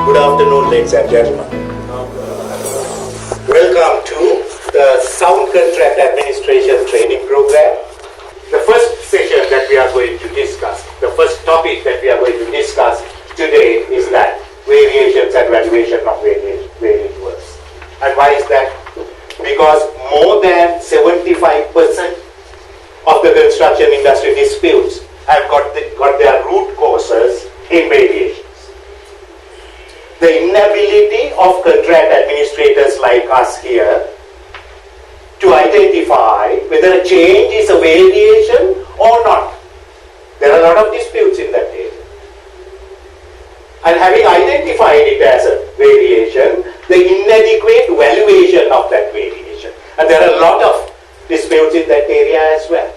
Good afternoon, ladies and gentlemen. Welcome to the Sound Contract Administration Training Program. The first session that we are going to discuss, the first topic that we are going to discuss today is that variations and valuation of various works. And why is that? Because more than 75% of the construction industry disputes have got their root causes in variations. The inability of contract administrators like us here to identify whether a change is a variation or not. There are a lot of disputes in that area. And having identified it as a variation, the inadequate valuation of that variation. And there are a lot of disputes in that area as well.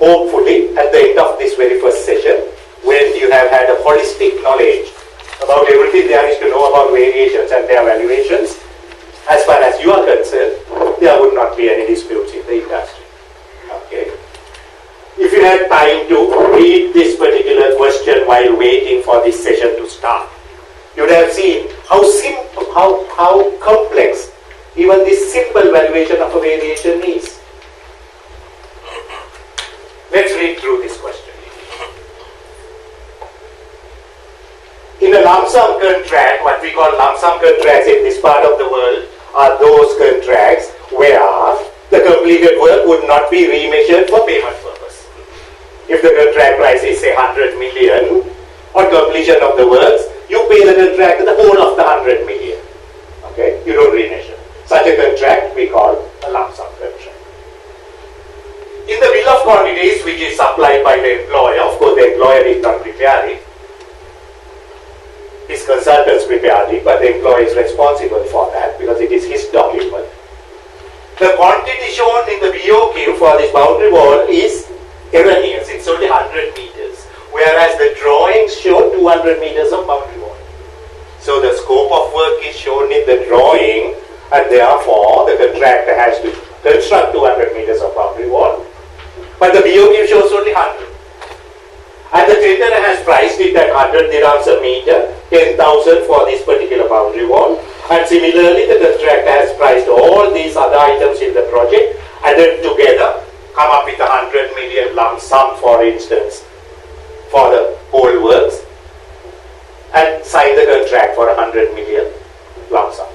Hopefully, at the end of this very first session, when you have had a holistic knowledge about everything there is to know about variations and their valuations, as far as you are concerned, there would not be any disputes in the industry. Okay. If you had time to read this particular question while waiting for this session to start, you would have seen how simple, how complex even this simple valuation of a variation is. Let's read through this question. In a lump sum contract, what we call lump sum contracts in this part of the world are those contracts where the completed work would not be remeasured for payment purpose. If the contract price is say 100 million, on completion of the works, you pay the contractor the whole of the 100 million. Okay, you don't remeasure. Such a contract we call a lump sum contract. In the bill of quantities which is supplied by the employer, of course the employer is not preparing, his consultants prepared it, but the employer is responsible for that because it is his document. The quantity shown in the BOQ for this boundary wall is erroneous. It's only 100 meters, whereas the drawings show 200 meters of boundary wall. So the scope of work is shown in the drawing, and therefore the contractor has to construct 200 meters of boundary wall. But the BOQ shows only 100. And the tender has priced it at 100 dirhams a meter, 10,000 for this particular boundary wall. And similarly, the contractor has priced all these other items in the project, added together, come up with 100 million lump sum, for instance, for the whole works, and sign the contract for 100 million lump sum.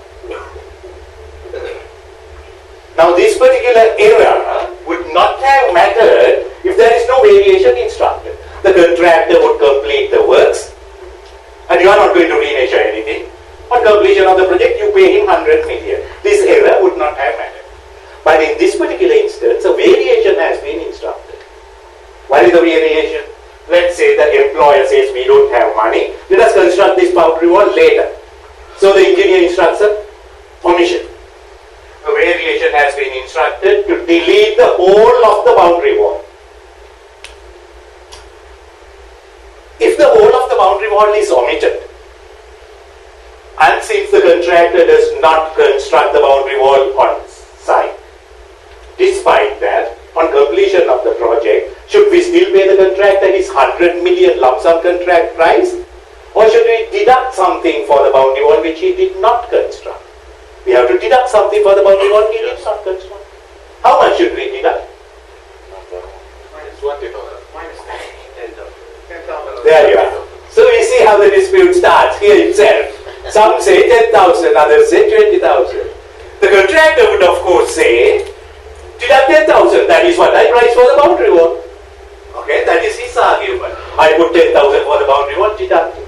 Now, this particular error would not have mattered if there is no variation instructed. The contractor would complete the works, and you are not going to remeasure anything. On completion of the project, you pay him 100 million. This error would not have mattered. But in this particular instance, a variation has been instructed. What is the variation? Let's say the employer says, we don't have money, let us construct this boundary wall later. So the engineer instructs a omission. A variation has been instructed to delete the whole of the boundary wall. If the whole of the boundary wall is omitted, and since the contractor does not construct the boundary wall on site, despite that, on completion of the project, should we still pay the contractor his 100 million lump sum contract price? Or should we deduct something for the boundary wall which he did not construct? We have to deduct something for the boundary wall he did not construct. How much should we deduct? Minus $20. Minus $10,000. There you are. So we see how the dispute starts here itself. Some say 10,000, others say 20,000. The contractor would of course say, deduct 10,000, that is what I price for the boundary wall. Okay, that is his argument. I put 10,000 for the boundary wall, deduct it.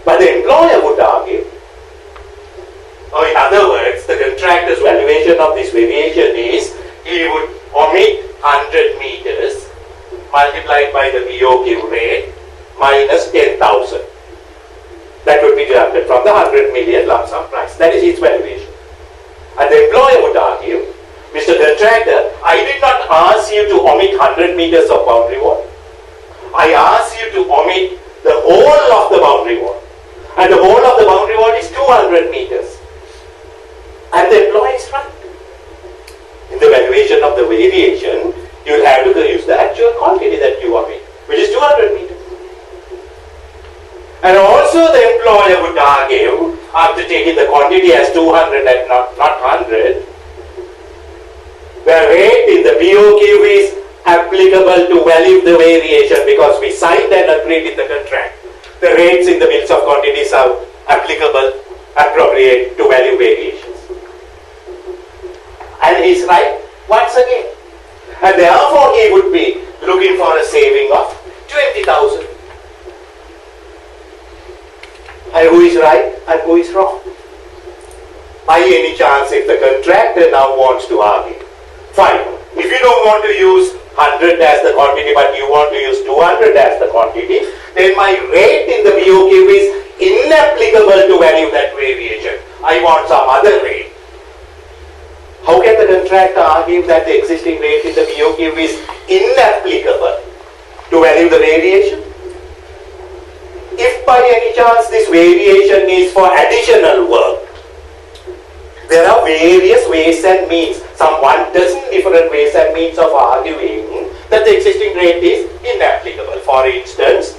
But the employer would argue, or in other words, the contractor's valuation of this variation is, he would omit 100 meters multiplied by the BOQ rate minus 10,000. That would be deducted from the 100 million lump sum price. That is its valuation. And the employer would argue, Mr. Contractor, I did not ask you to omit 100 meters of boundary wall. I asked you to omit the whole of the boundary wall. And the whole of the boundary wall is 200 meters. And the employer is right. In the valuation of the variation, you will have to use the actual quantity that you omit, which is 200 meters. And also Also, the employer would argue, after taking the quantity as 200 and not 100, the rate in the BOQ is applicable to value the variation because we signed and agreed in the contract. The rates in the bills of quantities are applicable, appropriate to value variations. And he's right once again. And therefore he would be looking for a saving of 20,000. And who is right and who is wrong? By any chance, if the contractor now wants to argue, fine. If you don't want to use 100 as the quantity but you want to use 200 as the quantity, then my rate in the BOQ is inapplicable to value that variation. I want some other rate. How can the contractor argue that the existing rate in the BOQ is inapplicable to value the variation? If by any chance this variation is for additional work, there are various ways and means, some 1 dozen different ways and means of arguing that the existing rate is inapplicable. For instance,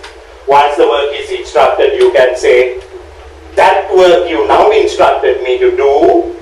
once the work is instructed, you can say, that work you now instructed me to do